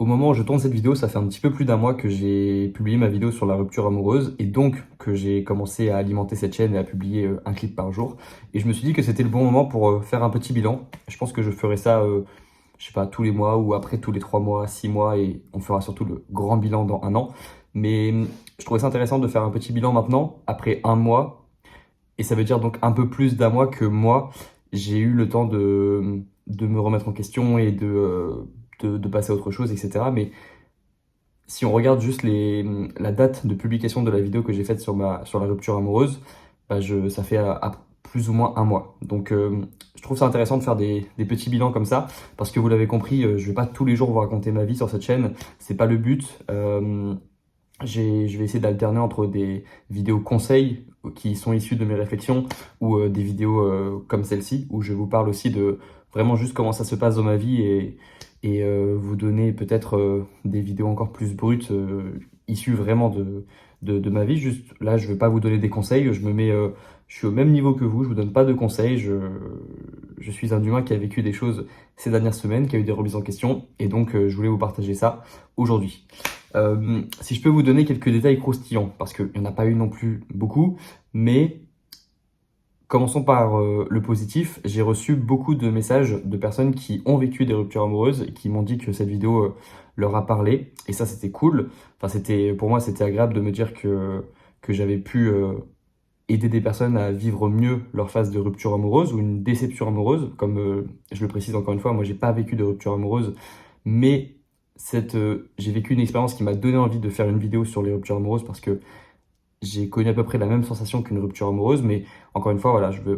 moment où je tourne cette vidéo, ça fait un petit peu plus d'un mois que j'ai publié ma vidéo sur la rupture amoureuse et donc que j'ai commencé à alimenter cette chaîne et à publier un clip par jour. Et je me suis dit que c'était le bon moment pour faire un petit bilan. Je pense que je ferai ça, je sais pas, tous les mois ou après tous les 3 mois, 6 mois et on fera surtout le grand bilan dans un an. Mais je trouvais ça intéressant de faire un petit bilan maintenant, après un mois. Et ça veut dire donc un peu plus d'un mois que moi, j'ai eu le temps de me remettre en question et de passer à autre chose, etc. Mais si on regarde juste la date de publication de la vidéo que j'ai faite sur la rupture amoureuse, bah ça fait à plus ou moins un mois. Donc je trouve ça intéressant de faire des petits bilans comme ça, parce que vous l'avez compris, je vais pas tous les jours vous raconter ma vie sur cette chaîne, c'est pas le but. Je vais essayer d'alterner entre des vidéos conseils qui sont issues de mes réflexions ou des vidéos comme celle-ci où je vous parle aussi de vraiment juste comment ça se passe dans ma vie et vous donner peut-être des vidéos encore plus brutes issues vraiment de ma vie. Juste là, je ne vais pas vous donner des conseils, je suis au même niveau que vous, je vous donne pas de conseils, je suis un humain qui a vécu des choses ces dernières semaines, qui a eu des remises en question et donc je voulais vous partager ça aujourd'hui. Si je peux vous donner quelques détails croustillants, parce qu'il n'y en a pas eu non plus beaucoup, mais commençons par le positif. J'ai reçu beaucoup de messages de personnes qui ont vécu des ruptures amoureuses et qui m'ont dit que cette vidéo leur a parlé, et ça c'était cool. Enfin, pour moi c'était agréable de me dire que j'avais pu aider des personnes à vivre mieux leur phase de rupture amoureuse ou une déception amoureuse. Comme je le précise encore une fois, moi j'ai pas vécu de rupture amoureuse, mais j'ai vécu une expérience qui m'a donné envie de faire une vidéo sur les ruptures amoureuses parce que j'ai connu à peu près la même sensation qu'une rupture amoureuse. Mais encore une fois, voilà, il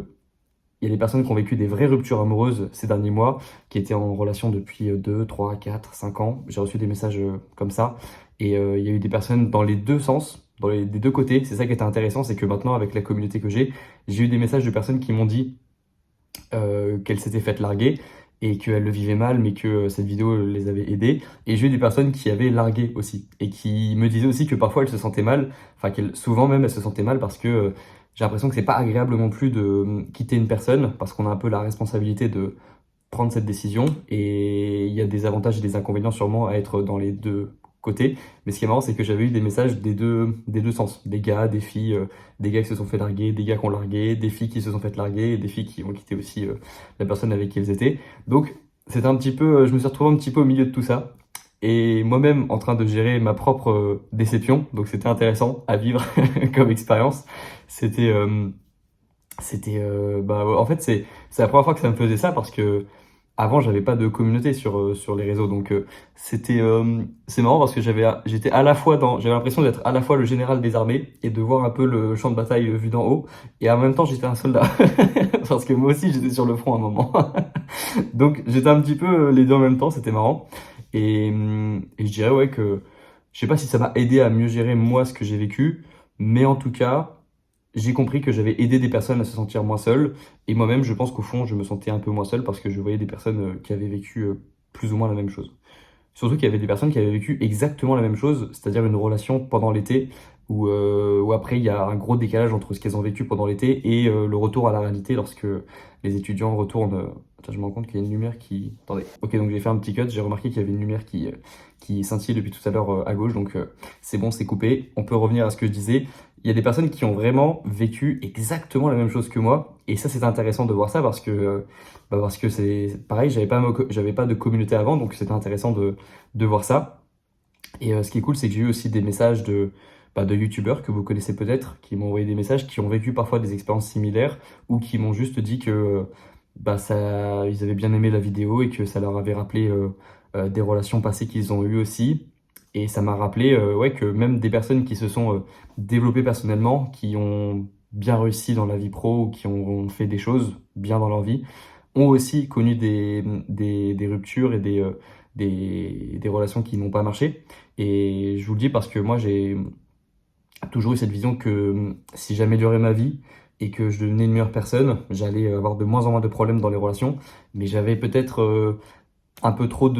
y a des personnes qui ont vécu des vraies ruptures amoureuses ces derniers mois, qui étaient en relation depuis 2, 3, 4, 5 ans. J'ai reçu des messages comme ça. Et il y a eu des personnes dans les deux sens, des deux côtés. C'est ça qui était intéressant, c'est que maintenant, avec la communauté que j'ai eu des messages de personnes qui m'ont dit qu'elles s'étaient faites larguer et qu'elles le vivaient mal, mais que cette vidéo les avait aidées. Et j'ai eu des personnes qui avaient largué aussi et qui me disaient aussi que parfois elles se sentaient mal, enfin souvent même elles se sentaient mal parce que j'ai l'impression que c'est pas agréable non plus de quitter une personne parce qu'on a un peu la responsabilité de prendre cette décision et il y a des avantages et des inconvénients sûrement à être dans les deux côtés. Mais ce qui est marrant, c'est que j'avais eu des messages des deux sens. Des gars, des filles, des gars qui se sont fait larguer, des gars qui ont largué, des filles qui se sont fait larguer et des filles qui ont quitté aussi la personne avec qui elles étaient. Donc c'était un petit peu, je me suis retrouvé un petit peu au milieu de tout ça. Et moi-même en train de gérer ma propre déception. Donc c'était intéressant à vivre comme expérience. C'était... en fait, c'est la première fois que ça me faisait ça parce que avant, j'avais pas de communauté sur les réseaux. Donc, c'est marrant parce que j'avais l'impression d'être à la fois le général des armées et de voir un peu le champ de bataille vu d'en haut. Et en même temps, j'étais un soldat. Parce que moi aussi, j'étais sur le front à un moment. Donc, j'étais un petit peu les deux en même temps. C'était marrant. Et je dirais, ouais, que je sais pas si ça m'a aidé à mieux gérer moi ce que j'ai vécu. Mais en tout cas, j'ai compris que j'avais aidé des personnes à se sentir moins seules. Et moi-même, je pense qu'au fond, je me sentais un peu moins seul parce que je voyais des personnes qui avaient vécu plus ou moins la même chose. Surtout qu'il y avait des personnes qui avaient vécu exactement la même chose, c'est-à-dire une relation pendant l'été, où après il y a un gros décalage entre ce qu'elles ont vécu pendant l'été et le retour à la réalité lorsque les étudiants retournent. Attends, je me rends compte qu'il y a une lumière qui... Attendez. Ok, donc j'ai fait un petit cut, j'ai remarqué qu'il y avait une lumière qui scintillait depuis tout à l'heure à gauche, donc c'est bon, c'est coupé. On peut revenir à ce que je disais. Il y a des personnes qui ont vraiment vécu exactement la même chose que moi, et ça c'est intéressant de voir ça parce que c'est pareil, j'avais pas de communauté avant, donc c'était intéressant de voir ça. Et ce qui est cool, c'est que j'ai eu aussi des messages de youtubeurs que vous connaissez peut-être, qui m'ont envoyé des messages, qui ont vécu parfois des expériences similaires, ou qui m'ont juste dit que ils avaient bien aimé la vidéo et que ça leur avait rappelé des relations passées qu'ils ont eues aussi. Et ça m'a rappelé ouais, que même des personnes qui se sont développées personnellement, qui ont bien réussi dans la vie pro ou qui ont fait des choses bien dans leur vie, ont aussi connu des ruptures et des relations qui n'ont pas marché. Et je vous le dis parce que moi, j'ai toujours eu cette vision que si j'améliorais ma vie et que je devenais une meilleure personne, j'allais avoir de moins en moins de problèmes dans les relations. Mais j'avais peut-être un peu trop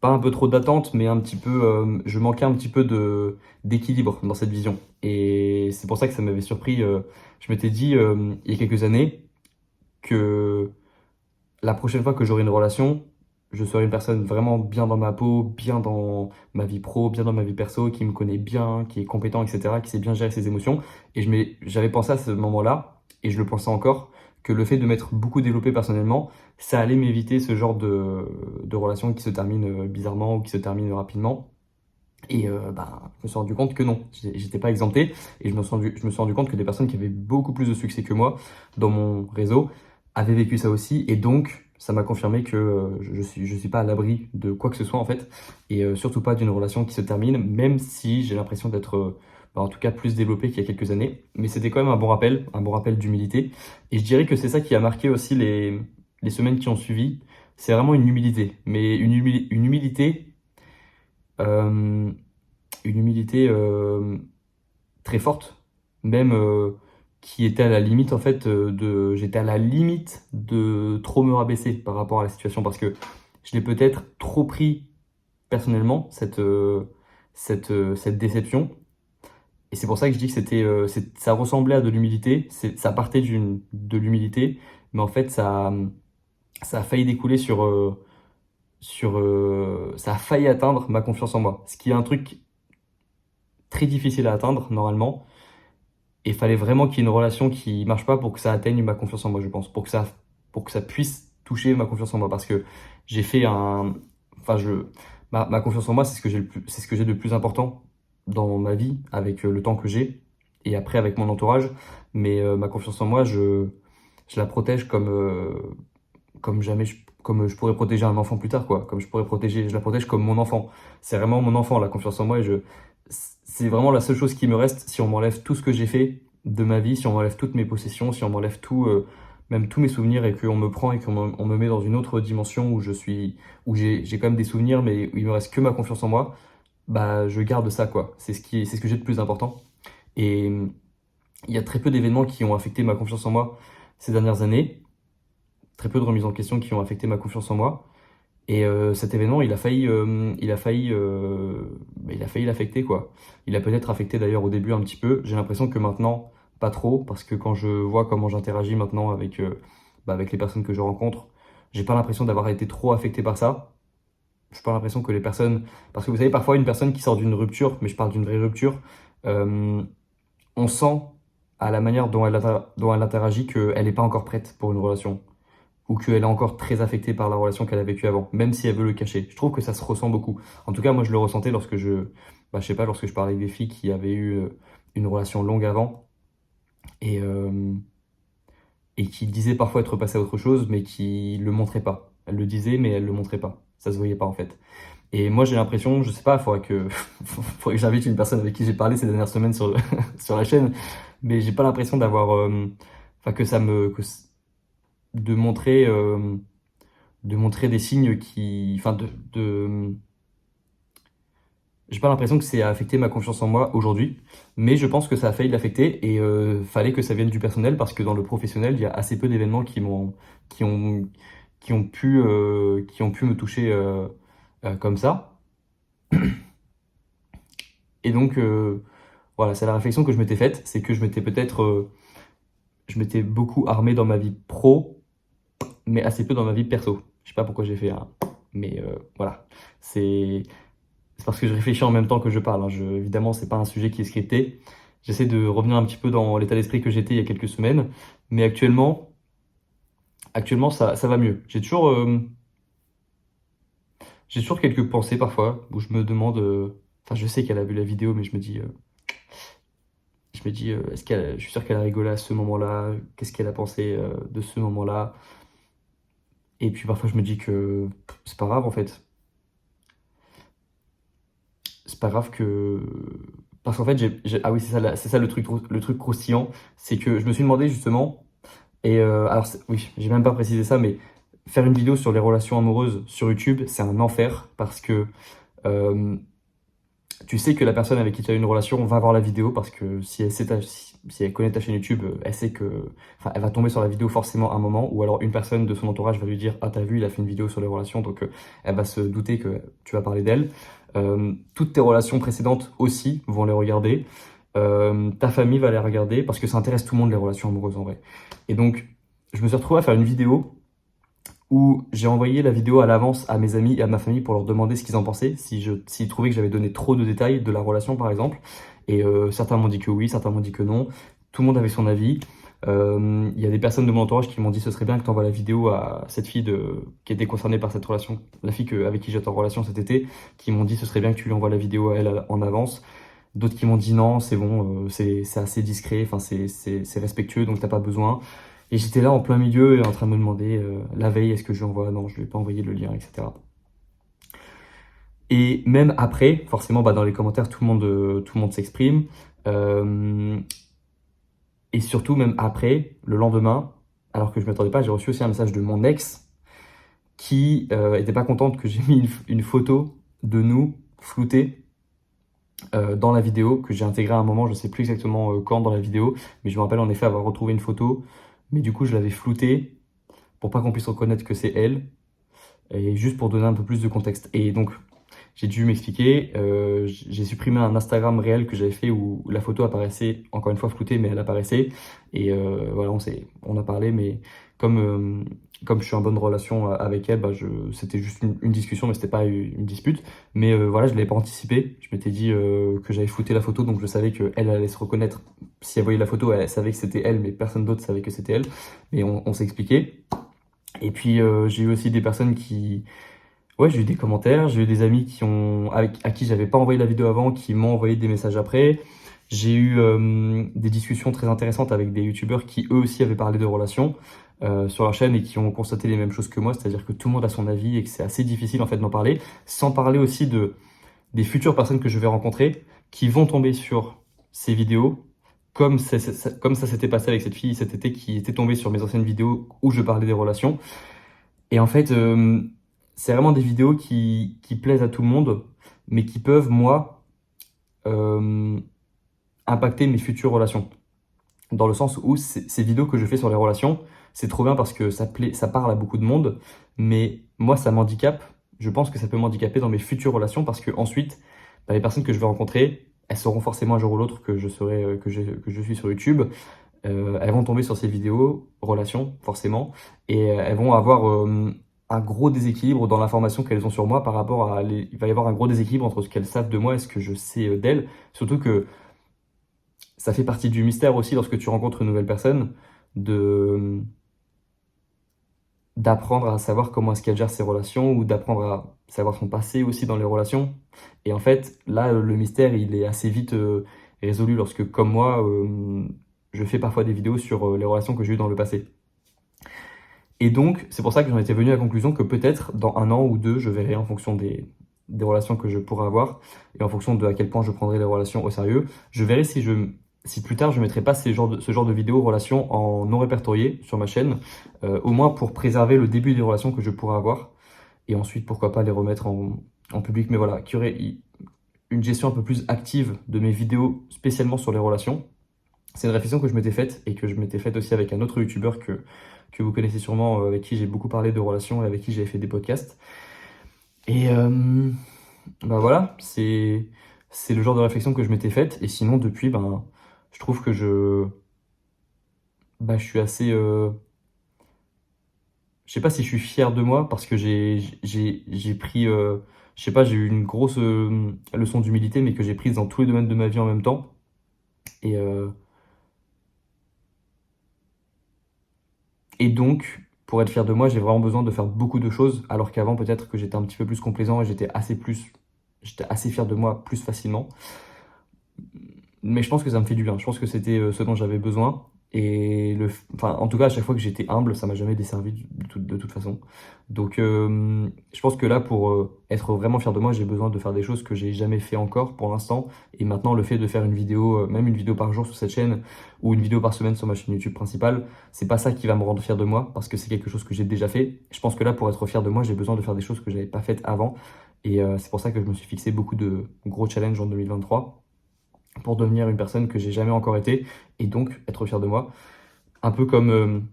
pas un peu trop d'attente, mais un petit peu, je manquais un petit peu d'équilibre dans cette vision. Et c'est pour ça que ça m'avait surpris. Je m'étais dit il y a quelques années que la prochaine fois que j'aurai une relation, je serai une personne vraiment bien dans ma peau, bien dans ma vie pro, bien dans ma vie perso, qui me connaît bien, qui est compétent, etc., qui sait bien gérer ses émotions. Et j'avais pensé à ce moment-là, et je le pensais encore, que le fait de m'être beaucoup développé personnellement, ça allait m'éviter ce genre de relations qui se terminent bizarrement ou qui se terminent rapidement. Et je me suis rendu compte que non, j'étais pas exempté. Et je me suis rendu compte que des personnes qui avaient beaucoup plus de succès que moi dans mon réseau avaient vécu ça aussi. Et donc, ça m'a confirmé que je suis pas à l'abri de quoi que ce soit en fait. Et surtout pas d'une relation qui se termine, même si j'ai l'impression d'être en tout cas plus développé qu'il y a quelques années. Mais c'était quand même un bon rappel d'humilité. Et je dirais que c'est ça qui a marqué aussi les semaines qui ont suivi. C'est vraiment une humilité. Mais une humilité. euh, une humilité très forte, même qui était à la limite en fait j'étais à la limite de trop me rabaisser par rapport à la situation parce que je l'ai peut-être trop pris personnellement cette déception et c'est pour ça que je dis que ça ressemblait à de l'humilité, ça partait de l'humilité, mais en fait ça a failli découler ça a failli atteindre ma confiance en moi, ce qui est un truc très difficile à atteindre normalement. Et il fallait vraiment qu'il y ait une relation qui marche pas pour que ça atteigne ma confiance en moi, je pense. Pour que ça puisse toucher ma confiance en moi. Parce que j'ai fait un. Enfin, ma confiance en moi, c'est ce que j'ai de plus important dans ma vie, avec le temps que j'ai. Et après, avec mon entourage. Mais ma confiance en moi, je la protège comme jamais comme je pourrais protéger un enfant plus tard, quoi. Je la protège comme mon enfant. C'est vraiment mon enfant, la confiance en moi, c'est vraiment la seule chose qui me reste si on m'enlève tout ce que j'ai fait de ma vie, si on m'enlève toutes mes possessions, si on m'enlève même tous mes souvenirs et qu'on me prend et on me met dans une autre dimension où j'ai quand même des souvenirs, mais où il me reste que ma confiance en moi, bah, je garde ça, quoi. C'est ce que j'ai de plus important. Et il y a très peu d'événements qui ont affecté ma confiance en moi ces dernières années, très peu de remises en question qui ont affecté ma confiance en moi. Et cet événement, il a failli l'affecter, quoi. Il a peut-être affecté d'ailleurs au début un petit peu. J'ai l'impression que maintenant, pas trop, parce que quand je vois comment j'interagis maintenant avec les personnes que je rencontre, j'ai pas l'impression d'avoir été trop affecté par ça. J'ai pas l'impression que les personnes, parce que vous savez, parfois une personne qui sort d'une rupture, mais je parle d'une vraie rupture, euh, on sent à la manière dont elle interagit qu'elle n'est pas encore prête pour une relation ou qu'elle est encore très affectée par la relation qu'elle a vécue avant, même si elle veut le cacher. Je trouve que ça se ressent beaucoup. En tout cas, moi, je le ressentais je sais pas, lorsque je parlais avec des filles qui avaient eu une relation longue avant et, euh, et qui disaient parfois être passées à autre chose, mais qui le montraient pas. Elles le disaient, mais elles le montraient pas. Ça se voyait pas en fait. Et moi, j'ai l'impression, je sais pas, faudrait que j'invite une personne avec qui j'ai parlé ces dernières semaines sur la chaîne, mais j'ai pas l'impression d'avoir, enfin, de montrer, de montrer des signes j'ai pas l'impression que c'est affecté ma confiance en moi aujourd'hui, mais je pense que ça a failli l'affecter et fallait que ça vienne du personnel parce que dans le professionnel, il y a assez peu d'événements qui ont, qui ont pu me toucher comme ça. Et donc, voilà, c'est la réflexion que je m'étais faite, c'est que je m'étais beaucoup armé dans ma vie pro, mais assez peu dans ma vie perso. Je sais pas pourquoi j'ai fait un, mais voilà, c'est C'est parce que je réfléchis en même temps que je parle, hein. Évidemment, c'est pas un sujet qui est scripté. J'essaie de revenir un petit peu dans l'état d'esprit que j'étais il y a quelques semaines. Mais actuellement ça va mieux. J'ai toujours quelques pensées parfois où je me demande. Enfin, je sais qu'elle a vu la vidéo, mais je me dis, je suis sûr qu'elle a rigolé à ce moment-là. Qu'est-ce qu'elle a pensé de ce moment-là? Et puis parfois, je me dis que c'est pas grave en fait. C'est pas grave que. Parce qu'en fait, ah oui, c'est ça le truc croustillant. C'est que je me suis demandé justement, et alors oui, j'ai même pas précisé ça, mais faire une vidéo sur les relations amoureuses sur YouTube, c'est un enfer parce que euh, tu sais que la personne avec qui tu as une relation va voir la vidéo parce que si elle connaît ta chaîne YouTube, elle sait enfin, elle va tomber sur la vidéo forcément à un moment, ou alors une personne de son entourage va lui dire, ah t'as vu, il a fait une vidéo sur les relations, donc elle va se douter que tu vas parler d'elle. Toutes tes relations précédentes aussi vont les regarder. Ta famille va les regarder parce que ça intéresse tout le monde les relations amoureuses en vrai. Et donc, je me suis retrouvé à faire une vidéo où j'ai envoyé la vidéo à l'avance à mes amis et à ma famille pour leur demander ce qu'ils en pensaient, s'ils trouvaient que j'avais donné trop de détails de la relation par exemple. Et certains m'ont dit que oui, certains m'ont dit que non. Tout le monde avait son avis. Il y a des personnes de mon entourage qui m'ont dit ce serait bien que tu envoies la vidéo à cette fille qui était concernée par cette relation, la fille avec qui j'étais en relation cet été, qui m'ont dit ce serait bien que tu lui envoies la vidéo à elle en avance. D'autres qui m'ont dit non, c'est bon, c'est assez discret, enfin c'est respectueux, donc t'as pas besoin. Et j'étais là en plein milieu et en train de me demander la veille, est-ce que je lui envoie? Non, je lui ai pas envoyé le lien, etc. Et même après, forcément, dans les commentaires, tout le monde s'exprime. Et surtout, même après, le lendemain, alors que je ne m'attendais pas, j'ai reçu aussi un message de mon ex qui était pas contente que j'ai mis une photo de nous floutée dans la vidéo, que j'ai intégrée à un moment, je ne sais plus exactement quand dans la vidéo, mais je me rappelle en effet avoir retrouvé une photo, mais du coup je l'avais floutée pour pas qu'on puisse reconnaître que c'est elle, et juste pour donner un peu plus de contexte. Et donc j'ai dû m'expliquer, j'ai supprimé un Instagram réel que j'avais fait où la photo apparaissait, encore une fois floutée, mais elle apparaissait. Et voilà, on a parlé, mais comme je suis en bonne relation avec elle, c'était juste une discussion, mais c'était pas une dispute. Mais voilà, je l'avais pas anticipé. Je m'étais dit que j'avais flouté la photo, donc je savais qu'elle allait se reconnaître. Si elle voyait la photo, elle savait que c'était elle, mais personne d'autre savait que c'était elle. Mais on s'est expliqué. Et puis j'ai eu aussi des personnes qui... Ouais, j'ai eu des commentaires, j'ai eu des amis à qui j'avais pas envoyé la vidéo avant, qui m'ont envoyé des messages après. J'ai eu des discussions très intéressantes avec des youtubeurs qui eux aussi avaient parlé de relations sur leur chaîne et qui ont constaté les mêmes choses que moi, c'est-à-dire que tout le monde a son avis et que c'est assez difficile en fait d'en parler, sans parler aussi des futures personnes que je vais rencontrer qui vont tomber sur ces vidéos, comme ça s'était passé avec cette fille cet été qui était tombée sur mes anciennes vidéos où je parlais des relations. Et en fait, c'est vraiment des vidéos qui plaisent à tout le monde, mais qui peuvent, moi, impacter mes futures relations. Dans le sens où ces vidéos que je fais sur les relations, c'est trop bien parce que ça parle à beaucoup de monde, mais moi, ça m'handicape. Je pense que ça peut m'handicaper dans mes futures relations parce que ensuite, les personnes que je vais rencontrer, elles sauront forcément un jour ou l'autre que que je suis sur YouTube. Elles vont tomber sur ces vidéos, relations, forcément, et elles vont avoir un gros déséquilibre dans l'information qu'elles ont sur moi par rapport à... Il va y avoir un gros déséquilibre entre ce qu'elles savent de moi et ce que je sais d'elles. Surtout que ça fait partie du mystère aussi lorsque tu rencontres une nouvelle personne, d'apprendre à savoir comment est-ce qu'elle gère ses relations ou d'apprendre à savoir son passé aussi dans les relations. Et en fait, là, le mystère, il est assez vite résolu lorsque, comme moi, je fais parfois des vidéos sur les relations que j'ai eues dans le passé. Et donc, c'est pour ça que j'en étais venu à la conclusion que peut-être dans un an ou deux, je verrai en fonction des relations que je pourrais avoir et en fonction de à quel point je prendrai les relations au sérieux, je verrai si plus tard je ne mettrai pas ce genre de vidéos relations en non répertorié sur ma chaîne, au moins pour préserver le début des relations que je pourrais avoir et ensuite pourquoi pas les remettre en public. Mais voilà, qu'il y aurait une gestion un peu plus active de mes vidéos spécialement sur les relations. C'est une réflexion que je m'étais faite et que je m'étais faite aussi avec un autre youtubeur que vous connaissez sûrement, avec qui j'ai beaucoup parlé de relations et avec qui j'avais fait des podcasts. Et voilà, c'est le genre de réflexion que je m'étais faite. Et sinon, depuis, je trouve que je suis assez... je sais pas si je suis fier de moi parce que j'ai pris... je sais pas, j'ai eu une grosse leçon d'humilité, mais que j'ai prise dans tous les domaines de ma vie en même temps. Et donc, pour être fier de moi, j'ai vraiment besoin de faire beaucoup de choses, alors qu'avant, peut-être que j'étais un petit peu plus complaisant et j'étais assez fier de moi plus facilement. Mais je pense que ça me fait du bien. Je pense que c'était ce dont j'avais besoin. Et en tout cas, à chaque fois que j'étais humble, ça m'a jamais desservi de toute façon. Donc, je pense que là, pour être vraiment fier de moi, j'ai besoin de faire des choses que j'ai jamais fait encore pour l'instant. Et maintenant, le fait de faire une vidéo, même une vidéo par jour sur cette chaîne, ou une vidéo par semaine sur ma chaîne YouTube principale, c'est pas ça qui va me rendre fier de moi, parce que c'est quelque chose que j'ai déjà fait. Je pense que là, pour être fier de moi, j'ai besoin de faire des choses que j'avais pas faites avant. Et c'est pour ça que je me suis fixé beaucoup de gros challenges en 2023 pour devenir une personne que j'ai jamais encore été et donc être fier de moi. Un peu comme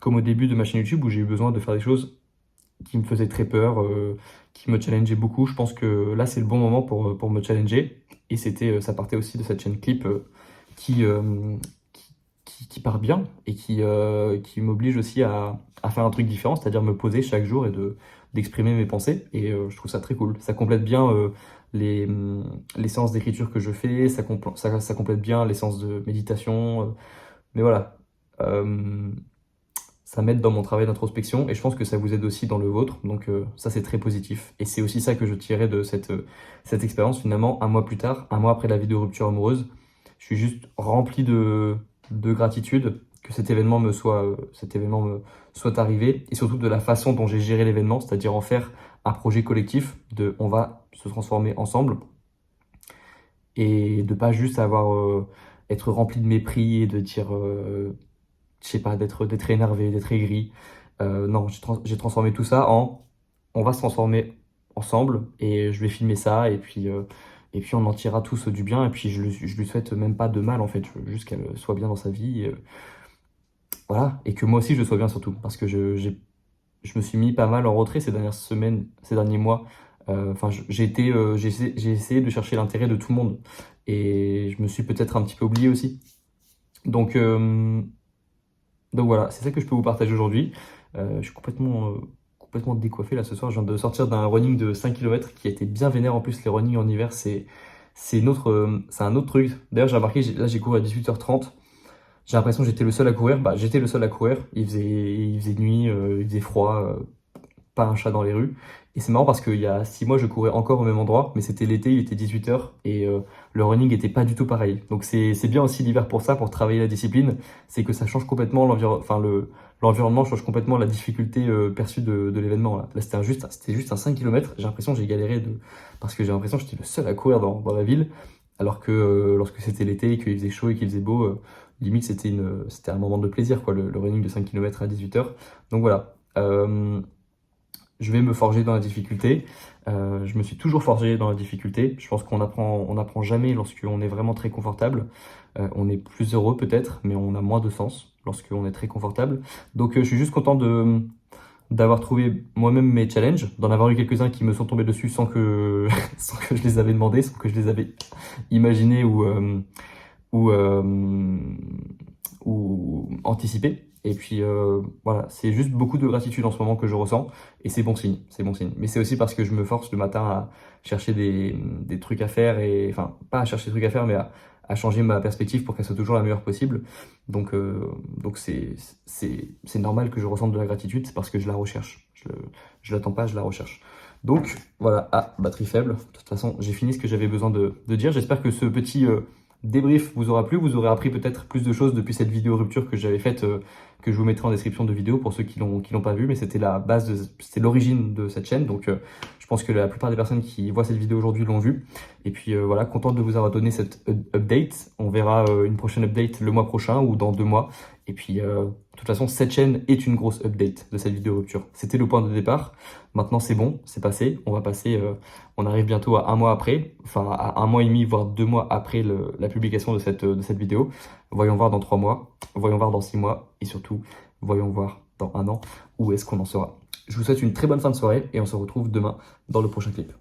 au début de ma chaîne YouTube où j'ai eu besoin de faire des choses qui me faisaient très peur, qui me challengeaient beaucoup. Je pense que là, c'est le bon moment pour me challenger. Et ça partait aussi de cette chaîne clip qui qui part bien et qui m'oblige aussi à faire un truc différent, c'est-à-dire me poser chaque jour et d'exprimer mes pensées. Et je trouve ça très cool. Ça complète bien les séances d'écriture que je fais, ça complète bien les séances de méditation. Mais voilà, euh, ça m'aide dans mon travail d'introspection et je pense que ça vous aide aussi dans le vôtre. Donc ça, c'est très positif. Et c'est aussi ça que je tirais de cette expérience. Finalement, un mois plus tard, un mois après la vidéo rupture amoureuse, je suis juste rempli de gratitude que cet événement me soit arrivé et surtout de la façon dont j'ai géré l'événement, c'est-à-dire en faire un projet collectif de on va se transformer ensemble et de pas juste être rempli de mépris et de dire je sais pas, d'être énervé, d'être aigri. Non, j'ai transformé tout ça en on va se transformer ensemble et je vais filmer ça et puis on en tirera tous du bien et puis je lui souhaite même pas de mal en fait, je veux juste qu'elle soit bien dans sa vie. Voilà, et que moi aussi je sois bien surtout parce que je me suis mis pas mal en retrait ces dernières semaines, ces derniers mois. Enfin, j'ai essayé de chercher l'intérêt de tout le monde et je me suis peut-être un petit peu oublié aussi. Donc, euh, donc voilà, c'est ça que je peux vous partager aujourd'hui. Je suis complètement décoiffé là ce soir. Je viens de sortir d'un running de 5 km qui a été bien vénère. En plus, les runnings en hiver, c'est un autre truc. D'ailleurs, j'ai remarqué, là j'ai couru à 18h30. J'ai l'impression que j'étais le seul à courir. Bah, j'étais le seul à courir. Il faisait nuit, il faisait froid. Pas un chat dans les rues. Et c'est marrant parce qu'il y a 6 mois, je courais encore au même endroit, mais c'était l'été, il était 18h et le running était pas du tout pareil. Donc c'est bien aussi l'hiver pour ça, pour travailler la discipline, c'est que ça change complètement l'environnement change complètement la difficulté perçue de l'événement. Là, c'était juste un 5 km. J'ai l'impression que j'ai galéré parce que j'ai l'impression que j'étais le seul à courir dans la ville, alors que lorsque c'était l'été, qu'il faisait chaud et qu'il faisait beau, limite c'était un moment de plaisir, quoi, le running de 5 km à 18h. Donc voilà. Je vais me forger dans la difficulté. Je me suis toujours forgé dans la difficulté. Je pense on apprend jamais lorsqu'on est vraiment très confortable. On est plus heureux peut-être, mais on a moins de sens lorsqu'on est très confortable. Donc je suis juste content d'avoir trouvé moi-même mes challenges, d'en avoir eu quelques-uns qui me sont tombés dessus sans que, sans que je les avais demandés, sans que je les avais imaginés ou, euh, ou anticipés. Et puis voilà, c'est juste beaucoup de gratitude en ce moment que je ressens et c'est bon signe, c'est bon signe. Mais c'est aussi parce que je me force le matin à chercher des trucs à faire et enfin pas à chercher des trucs à faire mais à changer ma perspective pour qu'elle soit toujours la meilleure possible. Donc c'est normal que je ressente de la gratitude, c'est parce que je la recherche. Je l'attends pas, je la recherche. Donc voilà, batterie faible. De toute façon, j'ai fini ce que j'avais besoin de dire. J'espère que ce petit débrief vous aura plu, vous aurez appris peut-être plus de choses depuis cette vidéo rupture que j'avais faite, que je vous mettrai en description de vidéo pour ceux qui l'ont pas vu, mais c'était c'était l'origine de cette chaîne, donc je pense que la plupart des personnes qui voient cette vidéo aujourd'hui l'ont vu. Et puis voilà, content de vous avoir donné cette update. On verra une prochaine update le mois prochain ou dans 2 mois. Et puis de toute façon, cette chaîne est une grosse update de cette vidéo rupture. C'était le point de départ. Maintenant c'est bon, c'est passé. On arrive bientôt à un mois après, enfin à un mois et demi, voire 2 mois après la publication de cette vidéo. Voyons voir dans 3 mois, voyons voir dans 6 mois et surtout, voyons voir dans un an où est-ce qu'on en sera. Je vous souhaite une très bonne fin de soirée et on se retrouve demain dans le prochain clip.